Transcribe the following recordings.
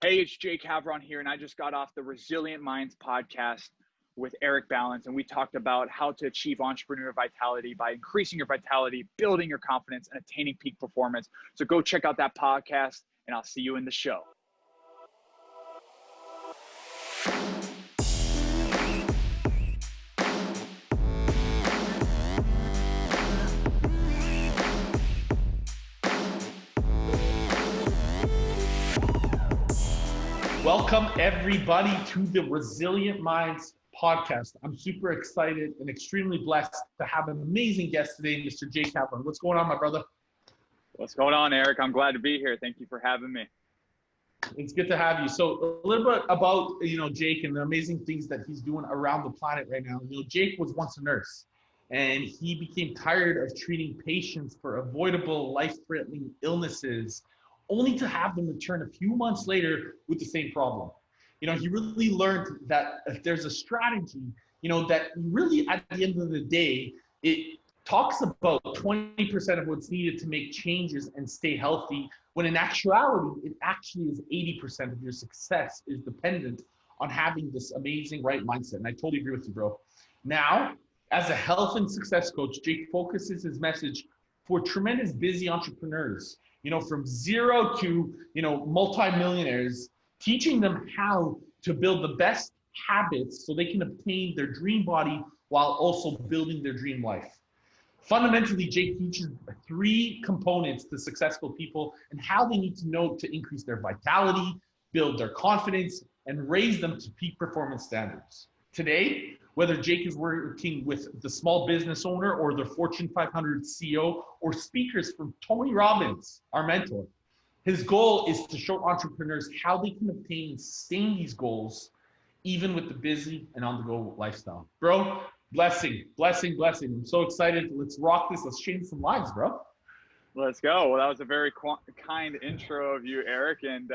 Hey, it's Jake Havron here, and I just got off the Resilient Minds podcast with Eric Balance, and we talked about how to achieve entrepreneur vitality by increasing your vitality, building your confidence, and attaining peak performance. So go check out that podcast, and I'll see you in the show. Welcome, everybody, to the Resilient Minds podcast. I'm super excited and extremely blessed to have an amazing guest today, Mr. Jake Havron. What's going on, my brother? What's going on, Eric? I'm glad to be here. Thank you for having me. It's good to have you. So a little bit about, Jake and the amazing things that he's doing around the planet right now. Jake was once a nurse, and he became tired of treating patients for avoidable life-threatening illnesses, only to have them return a few months later with the same problem. He really learned that if there's a strategy, that really at the end of the day, it talks about 20% of what's needed to make changes and stay healthy, when in actuality, it actually is 80% of your success is dependent on having this amazing right mindset. And I totally agree with you, bro. Now, as a health and success coach, Jake focuses his message for tremendous busy entrepreneurs, from zero to, multimillionaires, teaching them how to build the best habits so they can obtain their dream body while also building their dream life. Fundamentally, Jake teaches 3 components to successful people and how they need to know to increase their vitality, build their confidence, and raise them to peak performance standards. Today, whether Jake is working with the small business owner or the Fortune 500 CEO or speakers from Tony Robbins, our mentor, his goal is to show entrepreneurs how they can obtain and sustain these goals, even with the busy and on-the-go lifestyle. Bro, blessing. I'm so excited. Let's rock this. Let's change some lives, bro. Let's go. Well, that was a very kind intro of you, Eric. And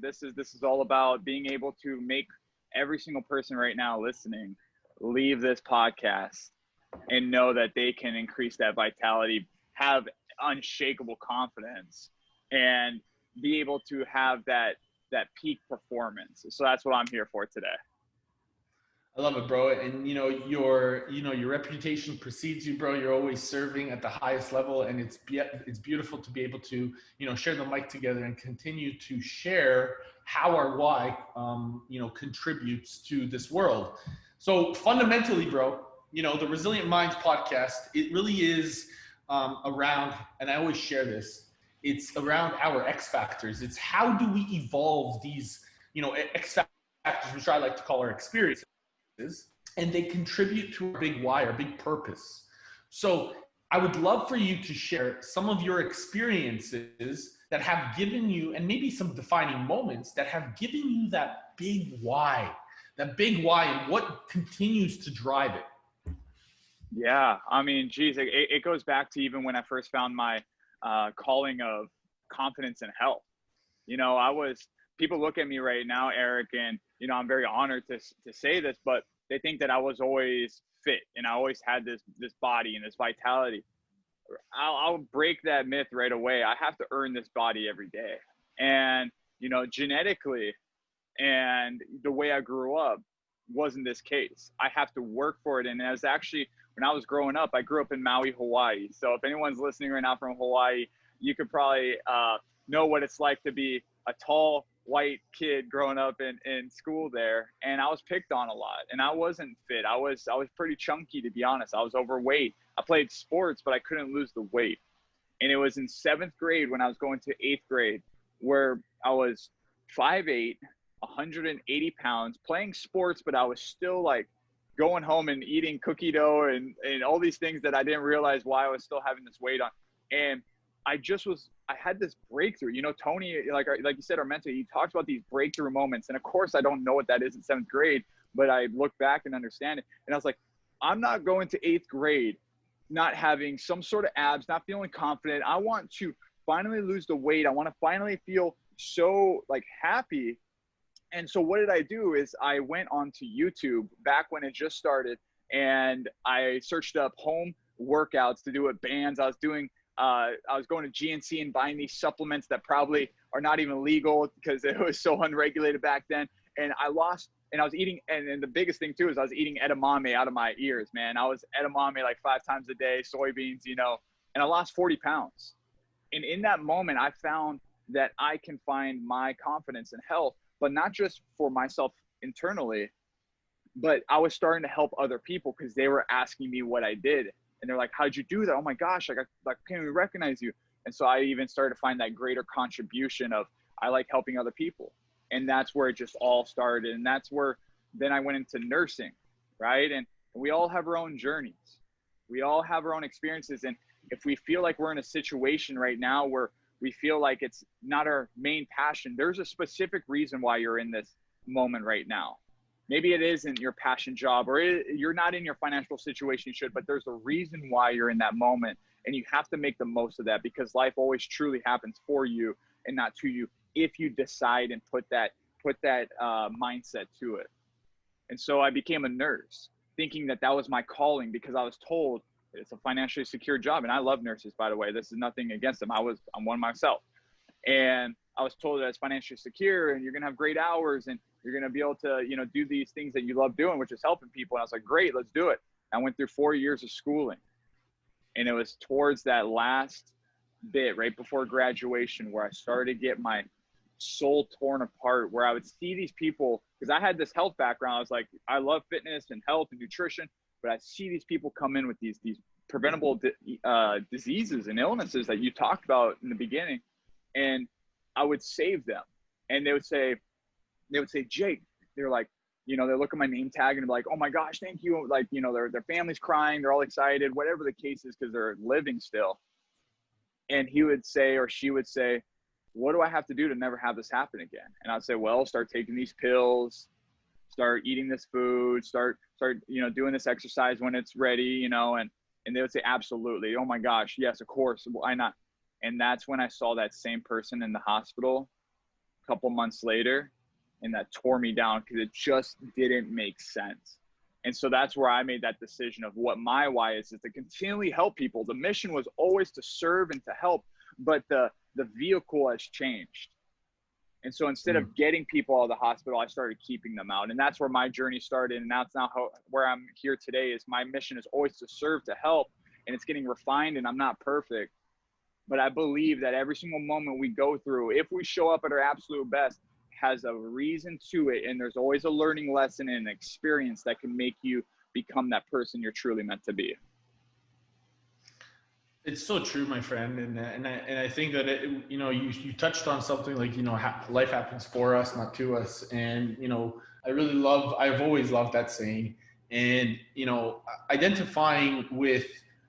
this is all about being able to make every single person right now listening leave this podcast and know that they can increase that vitality, have unshakable confidence, and be able to have that peak performance. So that's what I'm here for today. I love it, bro. And your reputation precedes you, bro. You're always serving at the highest level, and it's beautiful to be able to share the mic together and continue to share how our why contributes to this world. So fundamentally, bro, the Resilient Minds podcast, it really is around, and I always share this, it's around our X factors. It's how do we evolve these X factors, which I like to call our experiences, and they contribute to our big why, our big purpose. So I would love for you to share some of your experiences that have given you, and maybe some defining moments that have given you that big why, and what continues to drive it. Yeah, I mean, geez, it goes back to even when I first found my calling of confidence and health. People look at me right now, Eric, and I'm very honored to say this, but they think that I was always fit and I always had this body and this vitality. I'll break that myth right away. I have to earn this body every day. And, genetically and the way I grew up wasn't this case. I have to work for it. And as actually, when I was growing up, I grew up in Maui, Hawaii. So if anyone's listening right now from Hawaii, you could probably know what it's like to be a tall, white kid growing up in school there. And I was picked on a lot, and I wasn't fit. I was pretty chunky, to be honest. I was overweight. I played sports, but I couldn't lose the weight. And it was in 7th grade when I was going to 8th grade where I was 5'8", 180 pounds, playing sports, but I was still like going home and eating cookie dough and all these things that I didn't realize why I was still having this weight on. And I had this breakthrough. Tony, like you said, our mentor, he talks about these breakthrough moments. And of course, I don't know what that is in 7th grade, but I look back and understand it. And I was like, I'm not going to 8th grade not having some sort of abs, not feeling confident. I want to finally lose the weight. I want to finally feel so happy. And so what did I do is I went onto YouTube back when it just started, and I searched up home workouts to do with bands. I was doing I was going to GNC and buying these supplements that probably are not even legal because it was so unregulated back then. And I lost, and I was eating, and the biggest thing too is I was eating edamame out of my ears, man. I was edamame like 5 times a day, soybeans, you know, and I lost 40 pounds. And in that moment, I found that I can find my confidence and health, but not just for myself internally, but I was starting to help other people because they were asking me what I did. And they're like, how'd you do that? Oh my gosh, like, I can't even recognize you. And so I even started to find that greater contribution of, I like helping other people. And that's where it just all started. And that's where then I went into nursing, right? And we all have our own journeys. We all have our own experiences. And if we feel like we're in a situation right now where we feel like it's not our main passion, there's a specific reason why you're in this moment right now. Maybe it isn't your passion job, or you're not in your financial situation you should, but there's a reason why you're in that moment. And you have to make the most of that, because life always truly happens for you and not to you, if you decide and put that mindset to it. And so I became a nurse, thinking that that was my calling, because I was told it's a financially secure job. And I love nurses, by the way. This is nothing against them. I'm one myself. And I was told that it's financially secure and you're going to have great hours and you're going to be able to, you know, do these things that you love doing, which is helping people. And I was like, great, let's do it. I went through 4 years of schooling. And it was towards that last bit, right before graduation, where I started to get my soul torn apart, where I would see these people, because I had this health background. I was like, I love fitness and health and nutrition, but I see these people come in with these preventable diseases and illnesses that you talked about in the beginning. And I would save them. And they would say, Jake, they're like, you know, they look at my name tag and be like, oh my gosh, thank you. Like, you know, their family's crying, they're all excited, whatever the case is, because they're living still. And he would say, or she would say, what do I have to do to never have this happen again? And I'd say, well, start taking these pills, start eating this food, start, you know, doing this exercise when it's ready, you know, and they would say, absolutely. Oh my gosh. Yes, of course. Why not? And that's when I saw that same person in the hospital a couple months later, and that tore me down, because it just didn't make sense. And so that's where I made that decision of what my why is to continually help people. The mission was always to serve and to help, but the vehicle has changed. And so instead of getting people out of the hospital, I started keeping them out. And that's where my journey started. And that's now where I'm here today. Is my mission is always to serve, to help, and it's getting refined, and I'm not perfect. But I believe that every single moment we go through, if we show up at our absolute best, has a reason to it. And there's always a learning lesson and an experience that can make you become that person you're truly meant to be. It's so true, my friend. And I think that, you know, you touched on something like, you know, life happens for us, not to us. And, you know, I've always loved that saying. And, you know, identifying with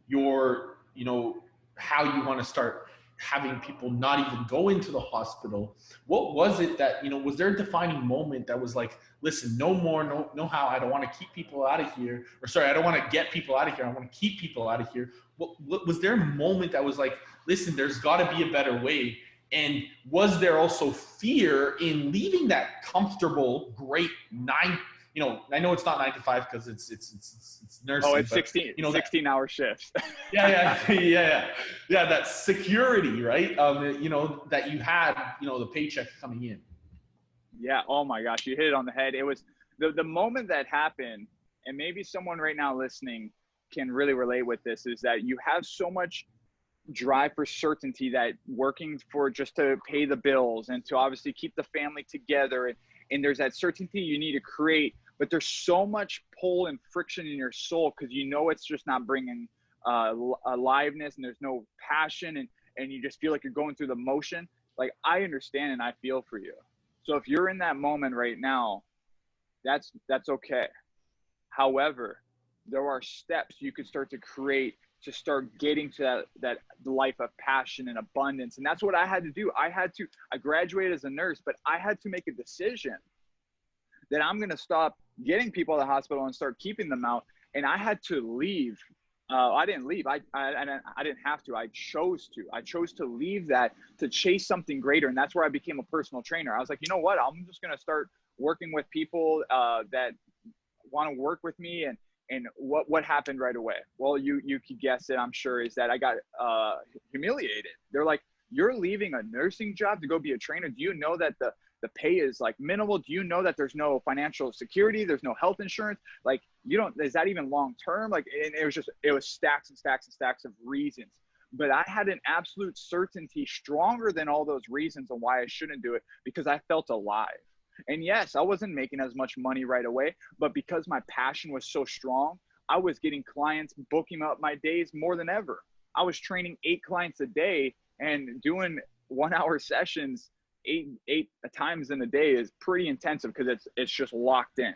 your, you know, how you want to start having people not even go into the hospital. What was it that, you know, was there a defining moment that was like, listen, no more, no how, I don't want to keep people out of here, or sorry, I don't want to get people out of here, I want to keep people out of here. What was there a moment that was like, listen, there's got to be a better way? And was there also fear in leaving that comfortable, great you know, I know it's not 9 to 5 because it's nursing. Oh, it's 16, you know, 16-hour shifts. Yeah. That security, right? You know, that you had, you know, the paycheck coming in. Yeah. Oh my gosh, you hit it on the head. It was the moment that happened, and maybe someone right now listening can really relate with this, is that you have so much drive for certainty, that working for just to pay the bills and to obviously keep the family together, and there's that certainty you need to create, but there's so much pull and friction in your soul, because you know it's just not bringing aliveness, and there's no passion, and you just feel like you're going through the motion. Like, I understand and I feel for you. So if you're in that moment right now, that's okay. However, there are steps you can start to create to start getting to that life of passion and abundance. And that's what I had to do. I graduated as a nurse, but I had to make a decision that I'm going to stop getting people to the hospital and start keeping them out. And I had to leave. I didn't leave. I didn't have to. I chose to leave that to chase something greater. And that's where I became a personal trainer. I was like, you know what? I'm just going to start working with people that want to work with me. And what happened right away? Well, you could guess it, I'm sure, is that I got humiliated. They're like, you're leaving a nursing job to go be a trainer. Do you know that the pay is like minimal? Do you know that there's no financial security? There's no health insurance. Like, you don't, is that even long term? Like, and it was stacks and stacks and stacks of reasons. But I had an absolute certainty stronger than all those reasons on why I shouldn't do it, because I felt alive. And yes, I wasn't making as much money right away, but because my passion was so strong, I was getting clients, booking up my days more than ever. I was training 8 clients a day, and doing 1-hour sessions eight times in a day is pretty intensive, because it's just locked in.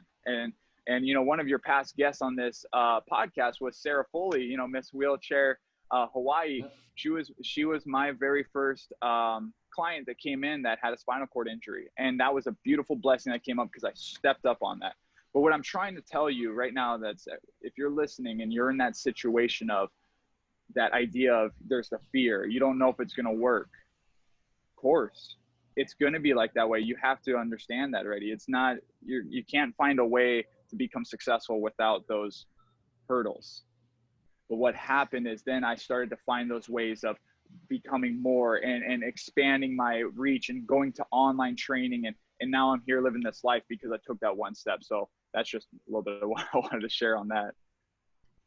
And you know, one of your past guests on this podcast was Sarah Foley, you know, Miss Wheelchair Hawaii. She was my very first client that came in that had a spinal cord injury, and that was a beautiful blessing that came up because I stepped up on that. But what I'm trying to tell you right now, that's, if you're listening and you're in that situation of that idea of, there's the fear, you don't know if it's going to work. Of course, it's going to be like that way. You have to understand that already. It's not, you can't find a way to become successful without those hurdles. But what happened is then I started to find those ways of becoming more and expanding my reach and going to online training. And now I'm here living this life because I took that one step. So that's just a little bit of what I wanted to share on that.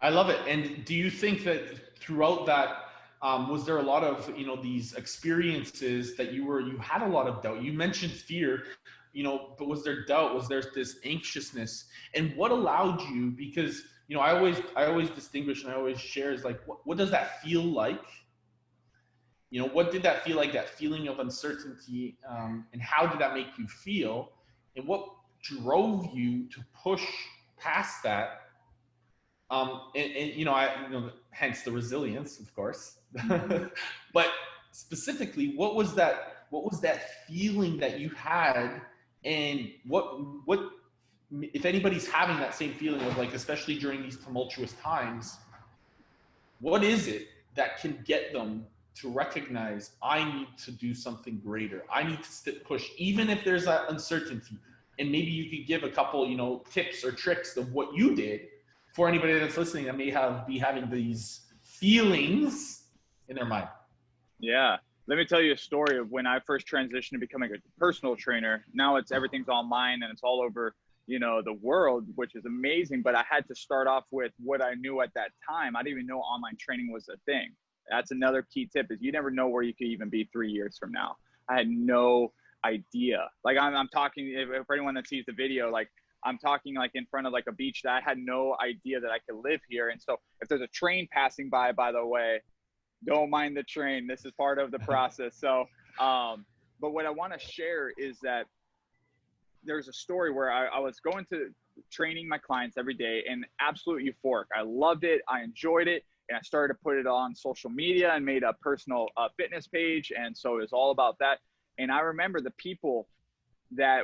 I love it. And do you think that throughout that, was there a lot of, you know, these experiences that you had a lot of doubt? You mentioned fear, you know, but was there doubt? Was there this anxiousness? And what allowed you, because, you know, I always distinguish, and I always share, is like, what does that feel like? You know, what did that feel like, that feeling of uncertainty, and how did that make you feel? And what drove you to push past that? And you know, hence the resilience, of course. But specifically, what was that feeling that you had, and what if anybody's having that same feeling of, like, especially during these tumultuous times, what is it that can get them to recognize, I need to do something greater, I need to push, even if there's that uncertainty? And maybe you could give a couple, you know, tips or tricks of what you did for anybody that's listening that may be having these feelings in their mind. Yeah. Let me tell you a story of when I first transitioned to becoming a personal trainer. Now everything's online and it's all over, you know, the world, which is amazing. But I had to start off with what I knew at that time. I didn't even know online training was a thing. That's another key tip, is you never know where you could even be 3 years from now. I had no idea. Like, I'm talking, if anyone that sees the video, like, I'm talking like in front of like a beach that I had no idea that I could live here. And so if there's a train passing by the way, don't mind the train. This is part of the process. So, but what I want to share is that there's a story where I was going to training my clients every day, and absolute euphoric. I loved it. I enjoyed it. And I started to put it on social media and made a personal fitness page. And so it was all about that. And I remember the people that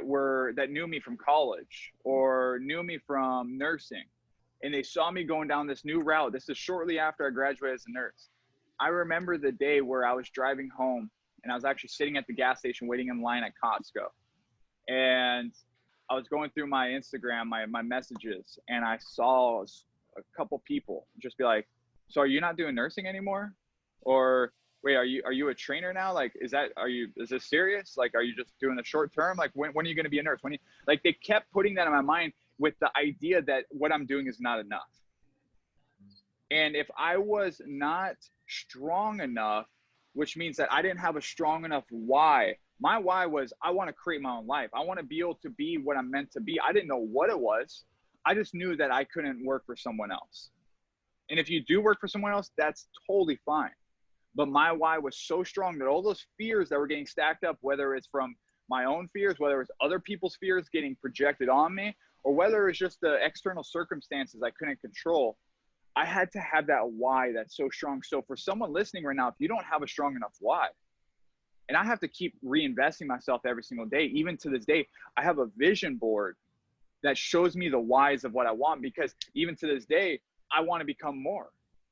knew me from college or knew me from nursing, and they saw me going down this new route. This is shortly after I graduated as a nurse. I remember the day where I was driving home, and I was actually sitting at the gas station waiting in line at Costco. And I was going through my Instagram, my messages, and I saw a couple people just be like, so are you not doing nursing anymore? Or wait, are you a trainer now? Like, is this serious? Like, are you just doing the short term? Like, when are you going to be a nurse? Like, they kept putting that in my mind with the idea that what I'm doing is not enough. And if I was not strong enough, which means that I didn't have a strong enough why. My why was, I want to create my own life. I want to be able to be what I'm meant to be. I didn't know what it was. I just knew that I couldn't work for someone else. And if you do work for someone else, that's totally fine. But my why was so strong that all those fears that were getting stacked up, whether it's from my own fears, whether it's other people's fears getting projected on me, or whether it's just the external circumstances I couldn't control, I had to have that why that's so strong. So for someone listening right now, if you don't have a strong enough why, and I have to keep reinvesting myself every single day, even to this day, I have a vision board that shows me the whys of what I want, because even to this day, I want to become more,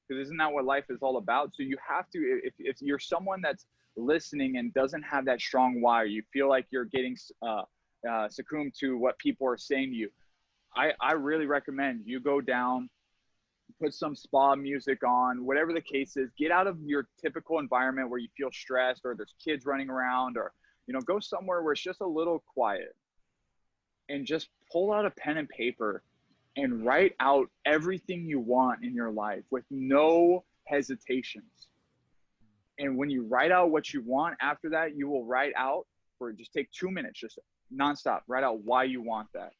because isn't that what life is all about? So you have to, if you're someone that's listening and doesn't have that strong why, or you feel like you're getting succumbed to what people are saying to you, I really recommend you go down put some spa music on, whatever the case is. Get out of your typical environment where you feel stressed or there's kids running around, or, you know, go somewhere where it's just a little quiet, and just pull out a pen and paper and write out everything you want in your life with no hesitations. And when you write out what you want, after that, you will write out, for just take 2 minutes, just nonstop, write out why you want that.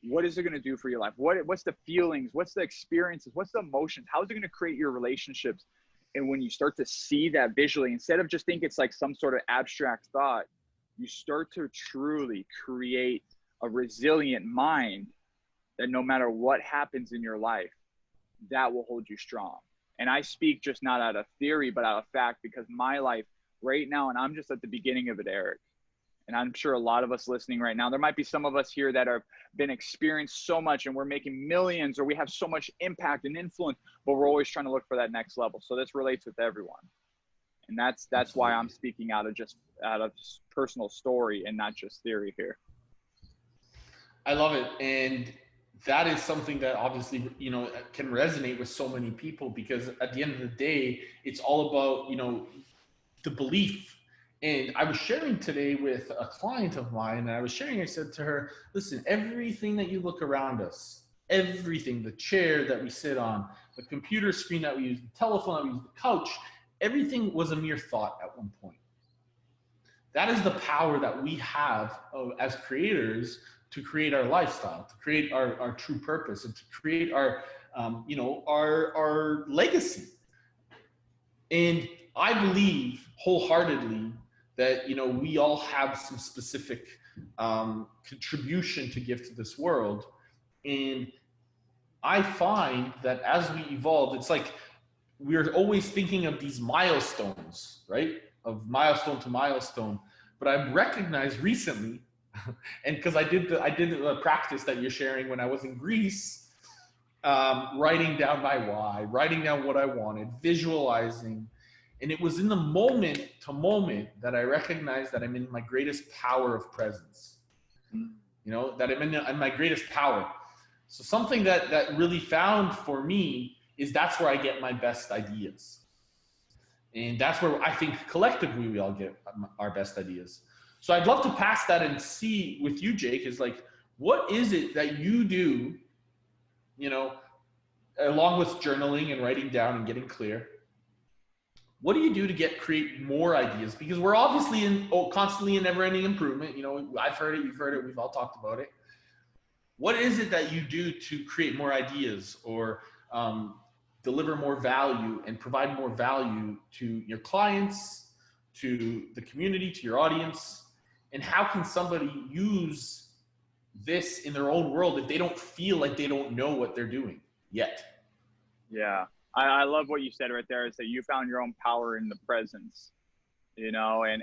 What is it going to do for your life? What's the feelings? What's the experiences? What's the emotions? How is it going to create your relationships? And when you start to see that visually, instead of just think it's like some sort of abstract thought, you start to truly create a resilient mind that no matter what happens in your life, that will hold you strong. And I speak just not out of theory, but out of fact, because my life right now, and I'm just at the beginning of it, Eric, and I'm sure a lot of us listening right now, there might be some of us here that have been experienced so much and we're making millions, or we have so much impact and influence, but we're always trying to look for that next level. So this relates with everyone. And that's why I'm speaking out of personal story and not just theory here. I love it. And that is something that obviously, you know, can resonate with so many people, because at the end of the day, it's all about, you know, the belief. And I was sharing today with a client of mine, and I said to her, listen, everything that you look around us, everything, the chair that we sit on, the computer screen that we use, the telephone that we use, the couch, everything was a mere thought at one point. That is the power that we have as creators to create our lifestyle, to create our true purpose, and to create our, you know, our legacy. And I believe wholeheartedly that, you know, we all have some specific contribution to give to this world. And I find that as we evolve, it's like we're always thinking of these milestones, right? Of milestone to milestone. But I've recognized recently, and because I did the practice that you're sharing when I was in Greece, writing down my why, writing down what I wanted, visualizing. And it was in the moment to moment that I recognized that I'm in my greatest power of presence. You know, that I'm in my greatest power. So something that really found for me is that's where I get my best ideas. And that's where I think collectively we all get our best ideas. So I'd love to pass that and see with you, Jake, is like, what is it that you do, you know, along with journaling and writing down and getting clear? What do you do to create more ideas? Because we're obviously constantly in never-ending improvement. You know, I've heard it, you've heard it, we've all talked about it. What is it that you do to create more ideas, or deliver more value and provide more value to your clients, to the community, to your audience? And how can somebody use this in their own world if they don't feel like they don't know what they're doing yet? Yeah. I love what you said right there, is that you found your own power in the presence, you know, and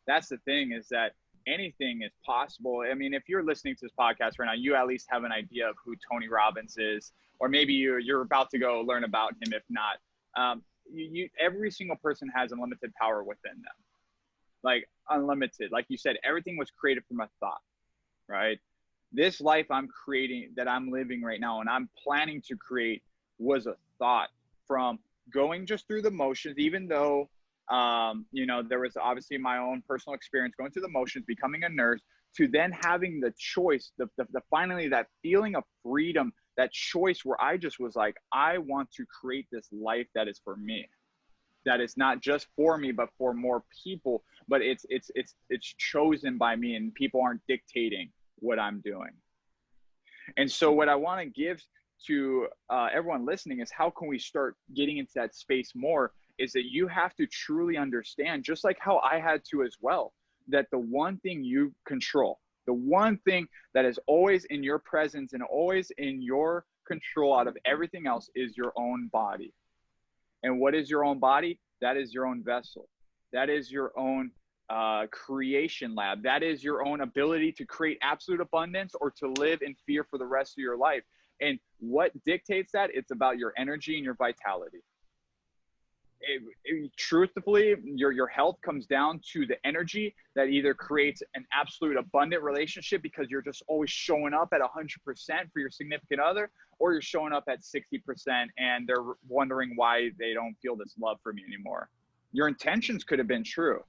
that's the thing, is that anything is possible. I mean, if you're listening to this podcast right now, you at least have an idea of who Tony Robbins is, or maybe you're about to go learn about him. If not, every single person has unlimited power within them, like unlimited. Like you said, everything was created from a thought, right? This life I'm creating, that I'm living right now, and I'm planning to create, was a thought from going just through the motions, even though, you know, there was obviously my own personal experience going through the motions, becoming a nurse, to then having the choice, the finally that feeling of freedom, that choice where I just was like, I want to create this life that is for me, that is not just for me, but for more people, but it's chosen by me, and people aren't dictating what I'm doing. And so what I want to give to everyone listening is, how can we start getting into that space more, is that you have to truly understand, just like how I had to as well, that the one thing you control, the one thing that is always in your presence and always in your control out of everything else, is your own body. And what is your own body? That is your own vessel. That is your own creation lab. That is your own ability to create absolute abundance, or to live in fear for the rest of your life. And what dictates that? It's about your energy and your vitality. truthfully, your health comes down to the energy that either creates an absolute abundant relationship because you're just always showing up at 100% for your significant other, or you're showing up at 60% and they're wondering why they don't feel this love from you anymore. Your intentions could have been true,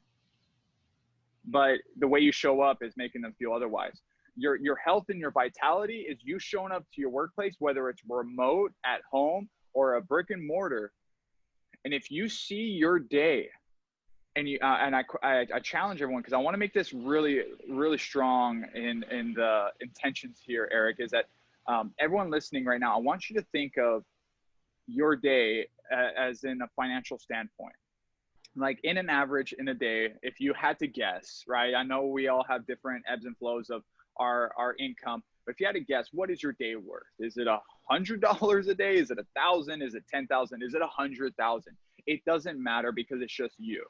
but the way you show up is making them feel otherwise. Your health and your vitality is you showing up to your workplace, whether it's remote, at home, or a brick and mortar. And if you see your day, and I challenge everyone, because I want to make this really, really strong in the intentions here, Eric, is that everyone listening right now, I want you to think of your day as in a financial standpoint. Like in an average in a day, if you had to guess, right? I know we all have different ebbs and flows of our income, but if you had to guess, what is your day worth? Is it $100 a day? Is it 1,000? Is it 10,000? Is it 100,000? It doesn't matter because it's just you.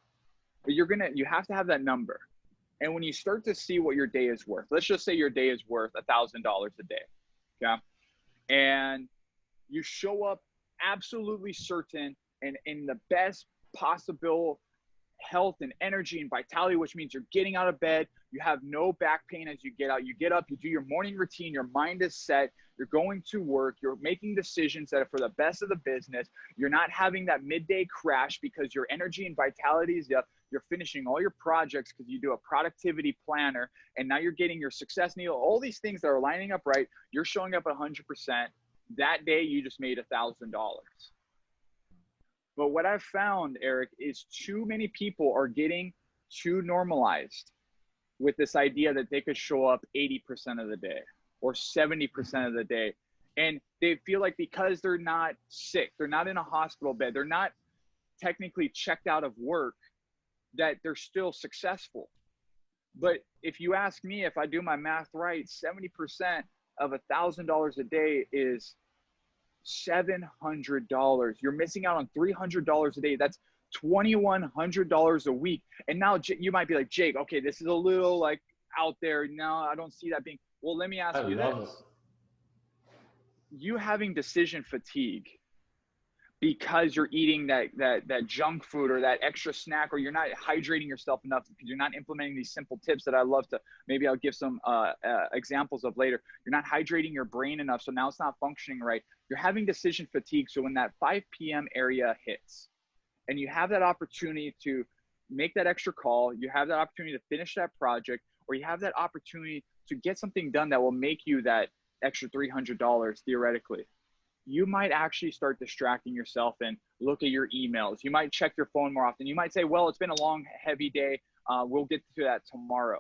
But you have to have that number. And when you start to see what your day is worth, let's just say your day is worth $1,000 a day, okay? And you show up absolutely certain and in the best possible health and energy and vitality, which means you're getting out of bed, you have no back pain as you get out, you get up, you do your morning routine, your mind is set, you're going to work, you're making decisions that are for the best of the business, you're not having that midday crash because your energy and vitality is up, you're finishing all your projects because you do a productivity planner, and now you're getting your success needle, all these things that are lining up right, you're showing up at 100%. That day you just made $1,000. But what I've found, Eric, is too many people are getting too normalized with this idea that they could show up 80% of the day or 70% of the day. And they feel like because they're not sick, they're not in a hospital bed, they're not technically checked out of work, that they're still successful. But if you ask me, if I do my math right, 70% of $1,000 a day is $700. You're missing out on $300 a day. That's $2,100 a week. And now you might be like, Jake, okay, this is a little like out there. No, I don't see that being. Well, let me ask you this. You having decision fatigue because you're eating that junk food or that extra snack, or you're not hydrating yourself enough because you're not implementing these simple tips that I love to, maybe I'll give some examples of later. You're not hydrating your brain enough, so now it's not functioning right. You're having decision fatigue. So when that 5 p.m. area hits and you have that opportunity to make that extra call, you have that opportunity to finish that project, or you have that opportunity to get something done that will make you that extra $300 theoretically, you might actually start distracting yourself and look at your emails. You might check your phone more often. You might say, well, it's been a long, heavy day. We'll get to that tomorrow.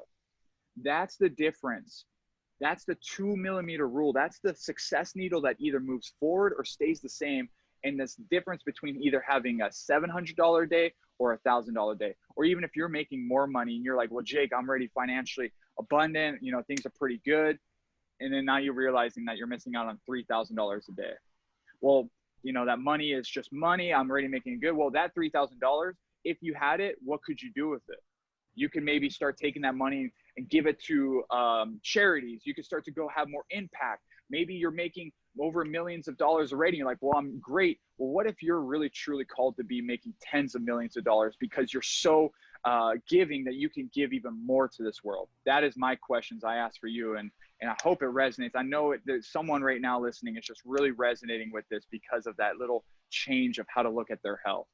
That's the difference. That's the 2 millimeter rule. That's the success needle that either moves forward or stays the same. And this difference between either having a $700 day or $1,000 day, or even if you're making more money and you're like, well, Jake, I'm already financially abundant. You know, things are pretty good. And then now you're realizing that you're missing out on $3,000 a day. Well, you know, that money is just money. I'm already making it good. Well, that $3,000, if you had it, what could you do with it? You can maybe start taking that money and give it to charities. You can start to go have more impact. Maybe you're making over millions of dollars already. You're like, well, I'm great. Well, what if you're really truly called to be making tens of millions of dollars because you're so giving that you can give even more to this world? That is my questions I ask for you. And I hope it resonates. I know there's someone right now listening is just really resonating with this because of that little change of how to look at their health.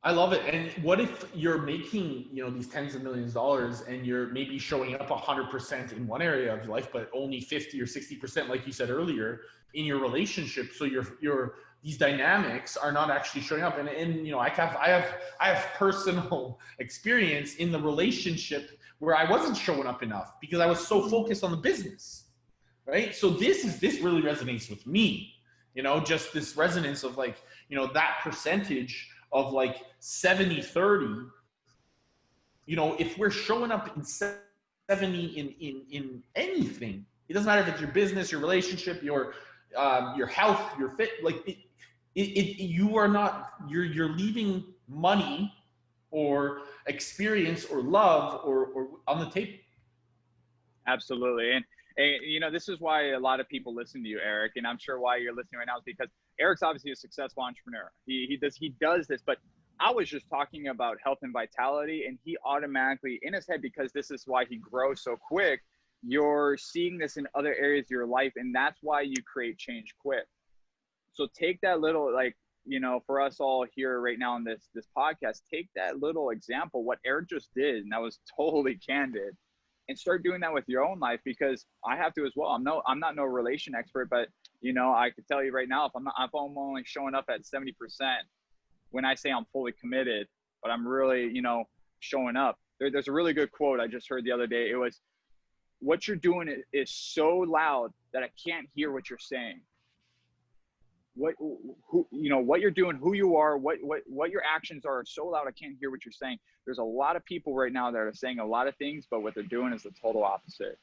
I love it. And what if you're making, you know, these tens of millions of dollars and you're maybe showing up 100% in one area of life, but only 50 or 60%, like you said earlier, in your relationship. So these dynamics are not actually showing up. And you know, I have personal experience in the relationship where I wasn't showing up enough because I was so focused on the business, right? So this really resonates with me, you know, just this resonance of like, you know, that percentage of like 70-30, you know, if we're showing up in 70 in anything, it doesn't matter if it's your business, your relationship, your health, your fit, like you're leaving money or experience or love or on the table. Absolutely. And you know, this is why a lot of people listen to you, Eric, and I'm sure why you're listening right now is because Eric's obviously a successful entrepreneur. He does this, but I was just talking about health and vitality, and he automatically in his head, because this is why he grows so quick, you're seeing this in other areas of your life, and that's why you create change quick. So take that little, like, you know, for us all here right now in this podcast, take that little example, what Eric just did, and that was totally candid, and start doing that with your own life, because I have to as well. I'm not no relation expert, but you know, I can tell you right now, if I'm only showing up at 70%, when I say I'm fully committed, but I'm really, you know, showing up. There's a really good quote I just heard the other day. It was, what you're doing is so loud that I can't hear what you're saying. You know, what you're doing, who you are, what your actions are so loud I can't hear what you're saying. There's a lot of people right now that are saying a lot of things, but what they're doing is the total opposite.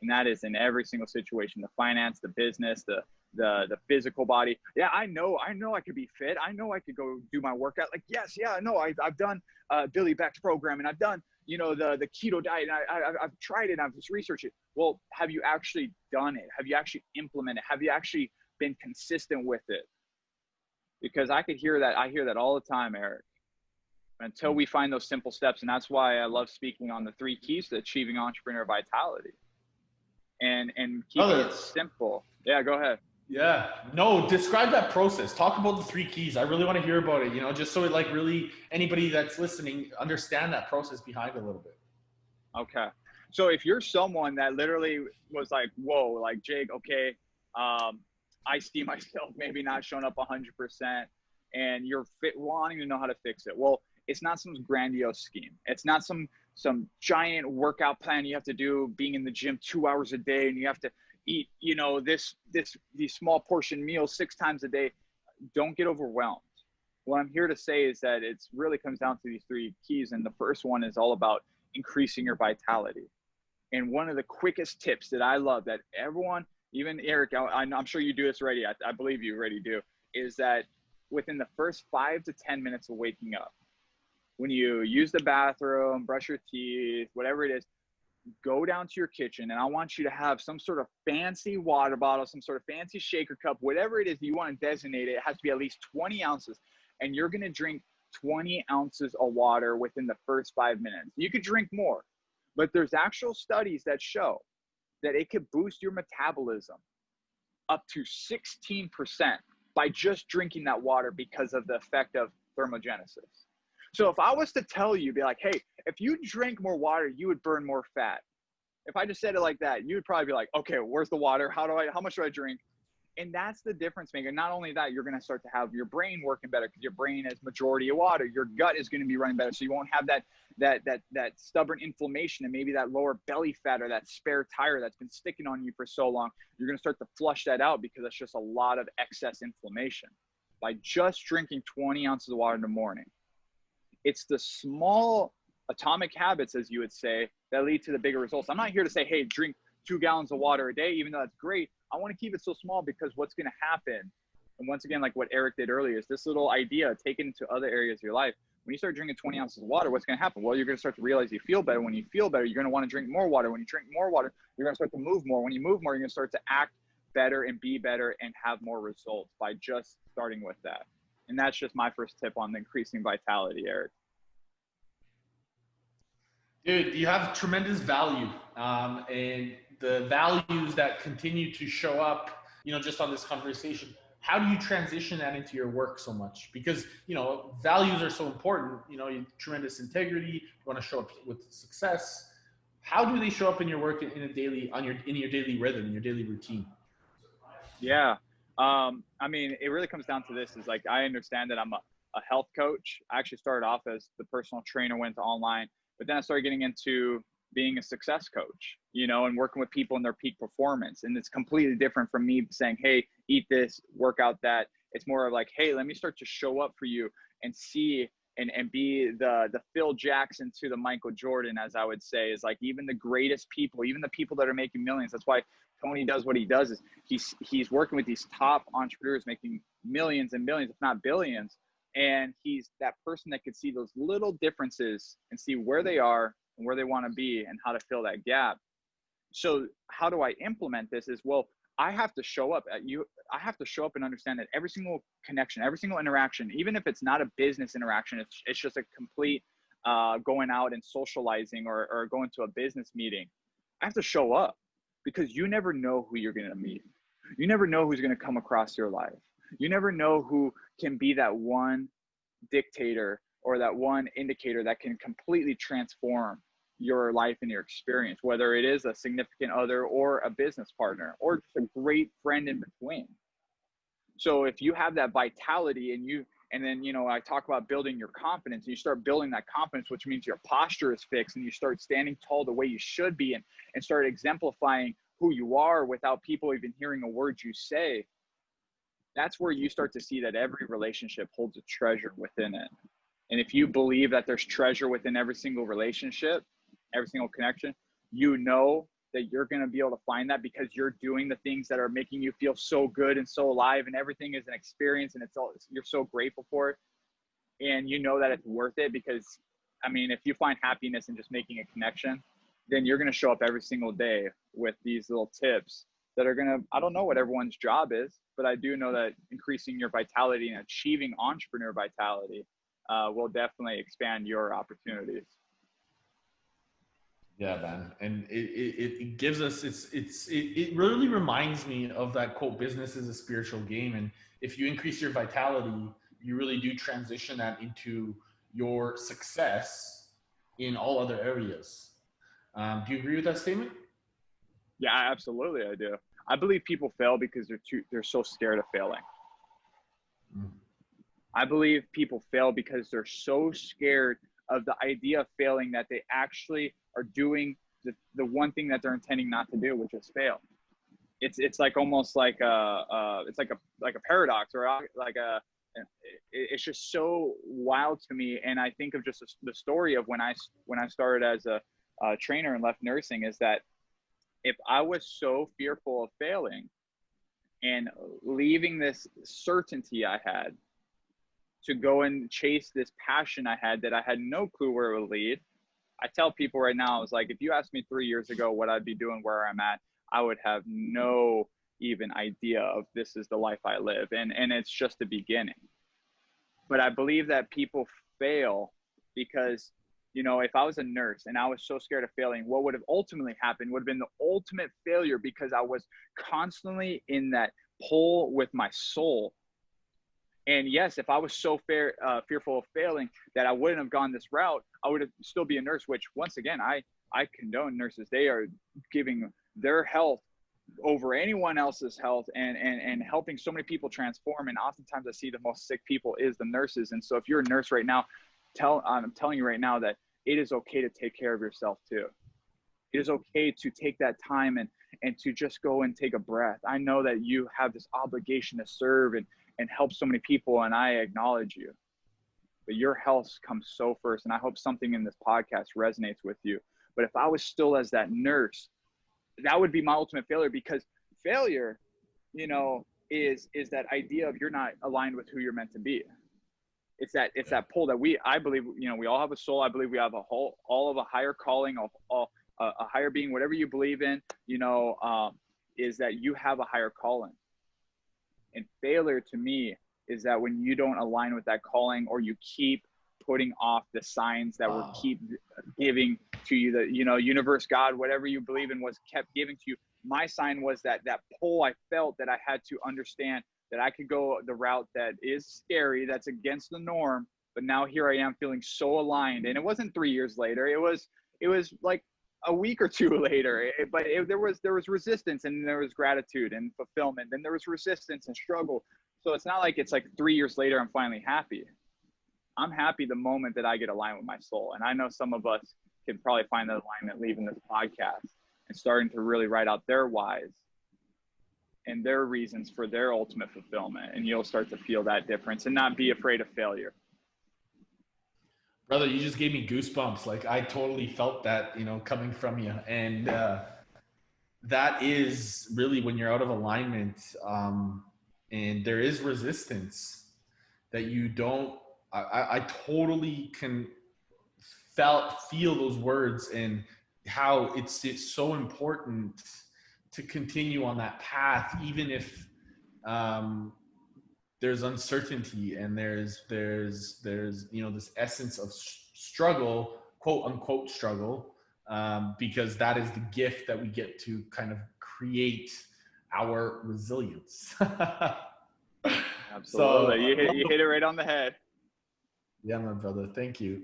And that is in every single situation, the finance, the business, the physical body. Yeah, I know I could be fit. I know I could go do my workout. Like, yes, yeah, no, I've done Billy Beck's program, and I've done, you know, the keto diet, and I've tried it, I've just researched it. Well, have you actually done it? Have you actually implemented it? Have you actually been consistent with it? Because I hear that all the time, Eric, until we find those simple steps. And that's why I love speaking on the 3 keys to achieving entrepreneur vitality, and keeping it simple. Yeah, go ahead. Yeah, no, describe that process. Talk about the 3 keys. I really want to hear about it, you know, just so it, like, really anybody that's listening understand that process behind it a little bit. Okay. So if you're someone that literally was like, whoa, like, Jake, okay, I see myself maybe not showing up 100%, and you're wanting to know how to fix it. Well, it's not some grandiose scheme. It's not some giant workout plan you have to do, being in the gym 2 hours a day, and you have to eat, you know, these small portion meals 6 times a day. Don't get overwhelmed. What I'm here to say is that it's really comes down to these 3 keys. And the first one is all about increasing your vitality. And one of the quickest tips that I love that everyone, even Eric, I'm sure you do this already, I believe you already do, is that within the first 5 to 10 minutes of waking up, when you use the bathroom, brush your teeth, whatever it is, go down to your kitchen, and I want you to have some sort of fancy water bottle, some sort of fancy shaker cup, whatever it is that you want to designate it. It has to be at least 20 ounces, and you're going to drink 20 ounces of water within the first 5 minutes. You could drink more, but there's actual studies that show that it could boost your metabolism up to 16% by just drinking that water, because of the effect of thermogenesis. So if I was to tell you, be like, hey, if you drink more water, you would burn more fat. If I just said it like that, you would probably be like, okay, where's the water? How much do I drink? And that's the difference maker. Not only that, you're going to start to have your brain working better, because your brain is majority of water. Your gut is going to be running better. So you won't have that stubborn inflammation, and maybe that lower belly fat or that spare tire that's been sticking on you for so long. You're going to start to flush that out, because it's just a lot of excess inflammation by just drinking 20 ounces of water in the morning. It's the small atomic habits, as you would say, that lead to the bigger results. I'm not here to say, hey, drink 2 gallons of water a day, even though that's great. I want to keep it so small, because what's going to happen, and once again, like what Eric did earlier, is this little idea taken to other areas of your life. When you start drinking 20 ounces of water, what's going to happen? Well, you're going to start to realize you feel better. When you feel better, you're going to want to drink more water. When you drink more water, you're going to start to move more. When you move more, you're going to start to act better and be better and have more results by just starting with that. And that's just my first tip on increasing vitality, Eric. Dude, you have tremendous value, and the values that continue to show up, you know, just on this conversation. How do you transition that into your work so much? Because, you know, values are so important. You know, you tremendous integrity. You want to show up with success. How do they show up in your work in your daily rhythm, in your daily routine? Yeah. I mean, it really comes down to this is like, I understand that I'm a health coach. I actually started off as the personal trainer, went to online, but then I started getting into being a success coach, you know, and working with people in their peak performance. And it's completely different from me saying, hey, eat this, work out that. It's more of like, hey, let me start to show up for you and see and be the Phil Jackson to the Michael Jordan, as I would say, is like even the greatest people, even the people that are making millions. That's why Tony does what he does, is he's working with these top entrepreneurs making millions and millions, if not billions. And he's that person that could see those little differences and see where they are and where they want to be and how to fill that gap. So how do I implement this is, well, I have to show up at you. I have to show up and understand that every single connection, every single interaction, even if it's not a business interaction, it's just a complete going out and socializing or going to a business meeting. I have to show up because you never know who you're going to meet. You never know who's going to come across your life. You never know who can be that one dictator or that one indicator that can completely transform your life and your experience, whether it is a significant other or a business partner or just a great friend in between. So if you have that vitality and then, I talk about building your confidence, and you start building that confidence, which means your posture is fixed and you start standing tall the way you should be and start exemplifying who you are without people even hearing a word you say. That's where you start to see that every relationship holds a treasure within it. And if you believe that there's treasure within every single relationship, every single connection, you know that you're going to be able to find that because you're doing the things that are making you feel so good and so alive, and everything is an experience, and you're so grateful for it. And you know that it's worth it because, if you find happiness in just making a connection, then you're going to show up every single day with these little tips that are going to, I don't know what everyone's job is, but I do know that increasing your vitality and achieving entrepreneur vitality will definitely expand your opportunities. Yeah, man. And it gives us, it really reminds me of that quote, business is a spiritual game. And if you increase your vitality, you really do transition that into your success in all other areas. Do you agree with that statement? Yeah, absolutely. I do. I believe people fail because they're so scared of failing. Mm. I believe people fail because they're so scared of the idea of failing that they actually are doing the one thing that they're intending not to do, which is fail. It's like almost like it's like a paradox, or it's just so wild to me. And I think of just the story of when I started as a trainer and left nursing, is that if I was so fearful of failing and leaving this certainty I had to go and chase this passion I had that I had no clue where it would lead. I tell people right now, I was like, if you asked me 3 years ago what I'd be doing where I'm at, I would have no even idea of this is the life I live. And it's just the beginning. But I believe that people fail because, if I was a nurse and I was so scared of failing, what would have ultimately happened would have been the ultimate failure, because I was constantly in that pull with my soul. And yes, if I was so fearful of failing that I wouldn't have gone this route, I would still be a nurse, which once again, I condone nurses. They are giving their health over anyone else's health and helping so many people transform. And oftentimes I see the most sick people is the nurses. And so if you're a nurse right now, I'm telling you right now that it is okay to take care of yourself too. It is okay to take that time and to just go and take a breath. I know that you have this obligation to serve and help so many people, and I acknowledge you. But your health comes so first, and I hope something in this podcast resonates with you. But if I was still as that nurse, that would be my ultimate failure, because failure, is that idea of you're not aligned with who you're meant to be. It's that pull that I believe, we all have a soul. I believe we have all of a higher calling, a higher being, whatever you believe in, is that you have a higher calling. And failure to me is that when you don't align with that calling, or you keep putting off the signs that were keep giving to you, the, universe, God, whatever you believe in was kept giving to you. My sign was that pull I felt, that I had to understand that I could go the route that is scary, that's against the norm. But now here I am feeling so aligned. And it wasn't 3 years later. It was like a week or two later, there was resistance, and there was gratitude and fulfillment, and there was resistance and struggle. So it's not like it's like 3 years later I'm finally happy. I'm happy the moment that I get aligned with my soul. And I know some of us can probably find that alignment leaving this podcast and starting to really write out their whys and their reasons for their ultimate fulfillment, and you'll start to feel that difference and not be afraid of failure. Brother, you just gave me goosebumps. Like, I totally felt that, coming from you. And that is really when you're out of alignment, and there is resistance that you don't, I totally can feel those words, and how it's so important to continue on that path, even if there's uncertainty and there's this essence of struggle, quote unquote struggle, because that is the gift that we get to kind of create our resilience. So Absolutely. You hit it right on the head. yeah, my brother, thank you.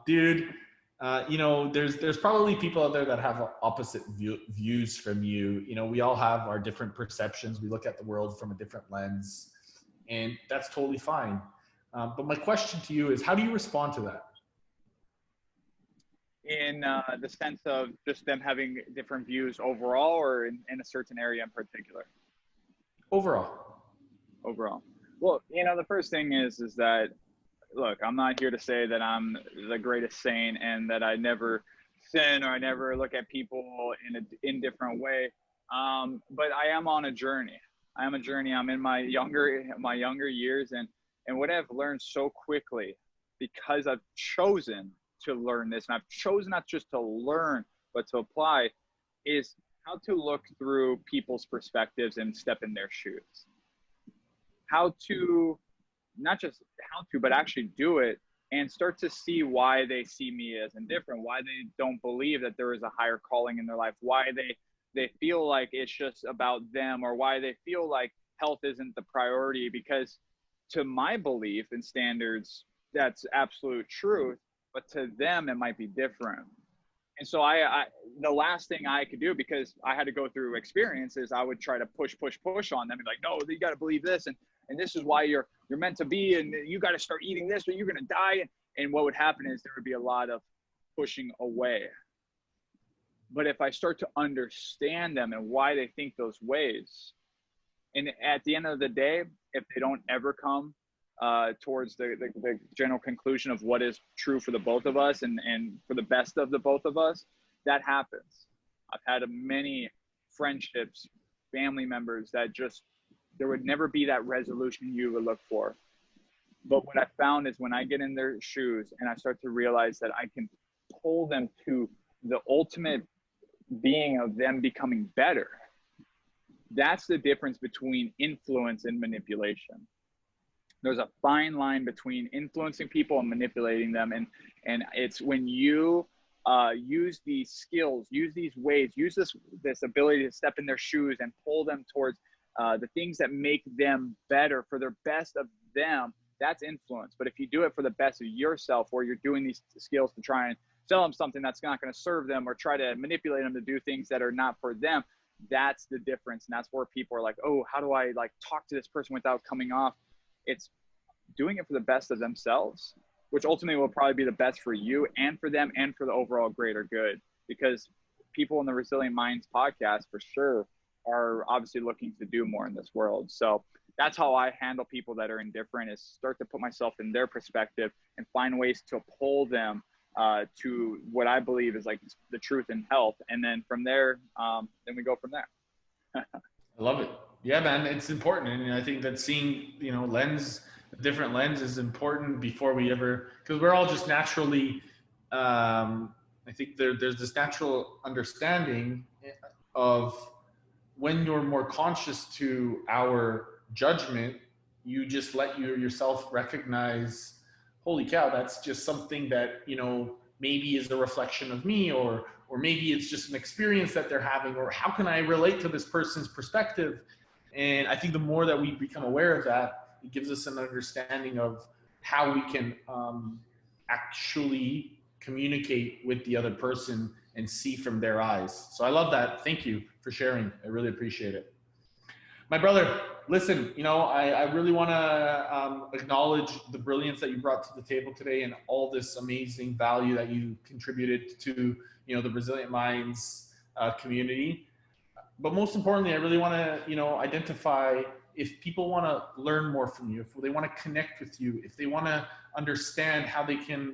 Dude, there's probably people out there that have opposite views from you. We all have our different perceptions. We look at the world from a different lens, and that's totally fine. But my question to you is, how do you respond to that? In the sense of just them having different views overall, or in a certain area in particular? Overall. Overall. Well, the first thing is that, look, I'm not here to say that I'm the greatest saint and that I never sin or I never look at people in an indifferent way. But I am on a journey. I'm in my younger years, and what I've learned so quickly, because I've chosen to learn this, and I've chosen not just to learn but to apply, is how to look through people's perspectives and step in their shoes. How to, not just how to, but actually do it, and start to see why they see me as indifferent, why they don't believe that there is a higher calling in their life, why they feel like it's just about them, or why they feel like health isn't the priority. Because to my belief and standards, that's absolute truth, but to them it might be different. And so I the last thing I could do, because I had to go through experiences, I would try to push on them and be like, no, you got to believe this, and this is why you're meant to be, and you got to start eating this or you're going to die. And what would happen is there would be a lot of pushing away. But if I start to understand them and why they think those ways, and at the end of the day, if they don't ever come towards the general conclusion of what is true for the both of us and for the best of the both of us, that happens. I've had many friendships, family members that just, there would never be that resolution you would look for. But what I found is when I get in their shoes and I start to realize that I can pull them to the ultimate being of them becoming better, that's the difference between influence and manipulation. There's a fine line between influencing people and manipulating them. And it's when you use these skills, use these ways, use this ability to step in their shoes and pull them towards the things that make them better, for their best of them, that's influence. But if you do it for the best of yourself, or you're doing these skills to try and sell them something that's not going to serve them, or try to manipulate them to do things that are not for them, that's the difference. And that's where people are like, oh, how do I like talk to this person without coming off? It's doing it for the best of themselves, which ultimately will probably be the best for you and for them and for the overall greater good. Because people in the Resilient Minds podcast for sure are obviously looking to do more in this world. So that's how I handle people that are indifferent, is start to put myself in their perspective and find ways to pull them to what I believe is like the truth in health. And then from there, then we go from there. I love it. Yeah, man, it's important. And I think that seeing, different lens is important before we ever, because we're all just naturally, I think there's this natural understanding of when you're more conscious to our judgment, you just let yourself recognize, holy cow, that's just something that, maybe is a reflection of me, or maybe it's just an experience that they're having, or how can I relate to this person's perspective? And I think the more that we become aware of that, it gives us an understanding of how we can actually communicate with the other person and see from their eyes. So I love that. Thank you for sharing. I really appreciate it. My brother, listen, I really want to acknowledge the brilliance that you brought to the table today, and all this amazing value that you contributed to, the Resilient Minds community. But most importantly, I really want to, identify if people want to learn more from you, if they want to connect with you, if they want to understand how they can,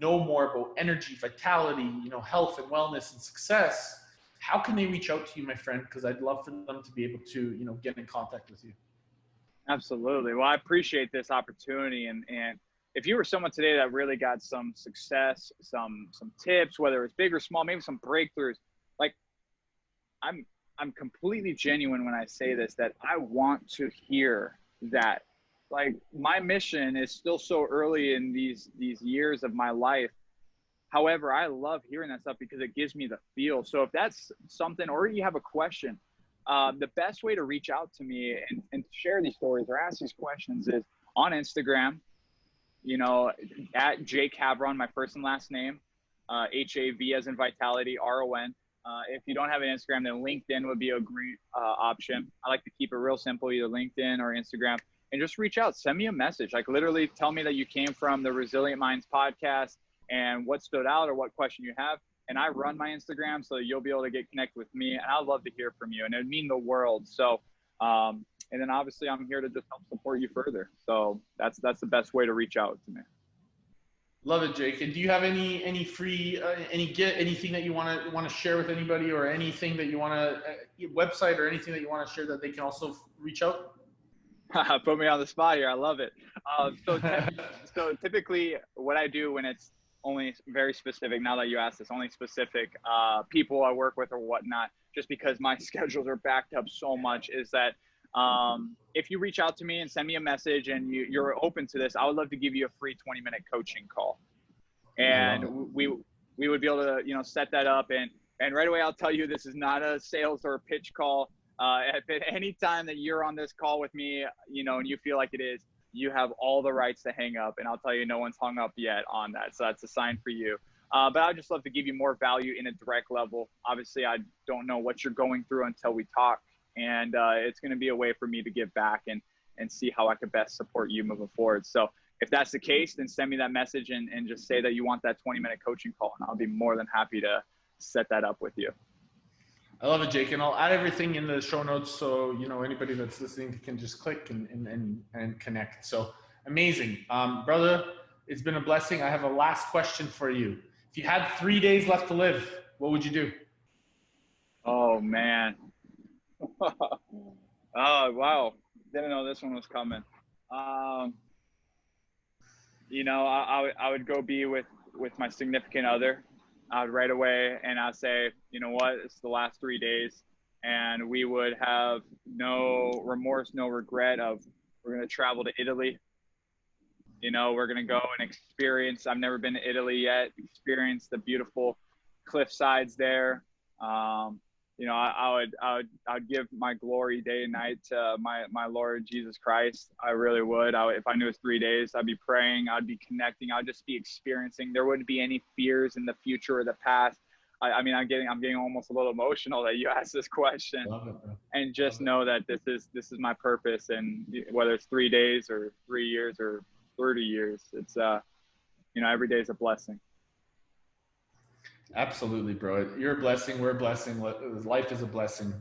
know more about energy, vitality, health and wellness and success. How can they reach out to you, my friend? Because I'd love for them to be able to, get in contact with you. Absolutely. Well, I appreciate this opportunity. And if you were someone today that really got some success, some tips, whether it's big or small, maybe some breakthroughs, like, I'm completely genuine when I say this, that I want to hear that. Like, my mission is still so early in these years of my life. However, I love hearing that stuff because it gives me the feel. So if that's something, or you have a question, the best way to reach out to me and share these stories or ask these questions is on Instagram, you know, at Jake Havron, my first and last name, HAV as in vitality, RON. If you don't have an Instagram, then LinkedIn would be a great option. I like to keep it real simple, either LinkedIn or Instagram, and just reach out. Send me a message. Like, literally tell me that you came from the Resilient Minds podcast and what stood out or what question you have. And I run my Instagram, so you'll be able to get connected with me. And I'd love to hear from you, and it would mean the world. So, and then obviously I'm here to just help support you further. So that's the best way to reach out to me. Love it, Jake. And do you have any free anything that you want to share with anybody, or anything that you want to website or anything that you want to share that they can also reach out? Put me on the spot here. I love it. So typically what I do when it's only very specific, now that you asked this, only specific people I work with or whatnot, just because my schedules are backed up so much, is that if you reach out to me and send me a message and you're open to this, I would love to give you a free 20-minute coaching call. And we would be able to, you know, set that up. And right away, I'll tell you, this is not a sales or a pitch call. At any time that you're on this call with me, you know, and you feel like it is, you have all the rights to hang up. And I'll tell you, no one's hung up yet on that. So that's a sign for you. But I'd just love to give you more value in a direct level. Obviously, I don't know what you're going through until we talk. And it's going to be a way for me to give back and see how I could best support you moving forward. So if that's the case, then send me that message and just say that you want that 20-minute coaching call, and I'll be more than happy to set that up with you. I love it, Jake. And I'll add everything in the show notes, so, you know, anybody that's listening can just click and connect. So amazing. Brother, it's been a blessing. I have a last question for you. If you had 3 days left to live, what would you do? Oh, man. Oh, wow. Didn't know this one was coming. You know, I would go be with my significant other. I'd right away, and I'd say, you know what, it's the last 3 days, and we would have no remorse, no regret of, we're going to travel to Italy. You know, we're going to go and experience, I've never been to Italy yet, experience the beautiful cliff sides there. You know, I would give my glory day and night to my Lord Jesus Christ. I really would. If I knew it was 3 days, I'd be praying. I'd be connecting. I'd just be experiencing. There wouldn't be any fears in the future or the past. I mean, I'm getting almost a little emotional that you asked this question. Love it, bro. And just know that this is my purpose. And whether it's 3 days or 3 years or 30 years, it's you know, every day is a blessing. Absolutely, bro. You're a blessing. We're a blessing. Life is a blessing.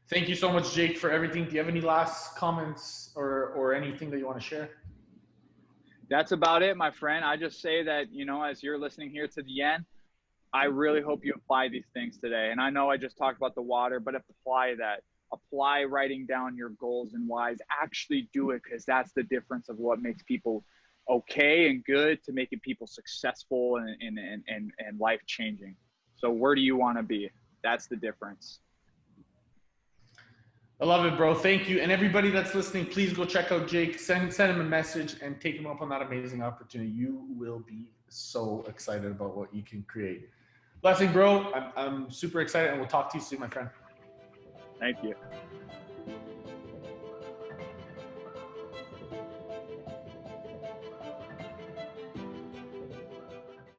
Thank you so much, Jake, for everything. Do you have any last comments or anything that you want to share? That's about it, my friend. I just say that, you know, as you're listening here to the end, I really hope you apply these things today. And I know I just talked about the water, but apply that. Apply writing down your goals and whys. Actually do it, because that's the difference of what makes people okay and good to making people successful and life-changing. So where do you want to be? That's the difference. I love it, bro. Thank you. And everybody that's listening, please go check out Jake. Send him a message and take him up on that amazing opportunity. You will be so excited about what you can create. Blessing, bro. I'm super excited, and we'll talk to you soon, my friend. Thank you.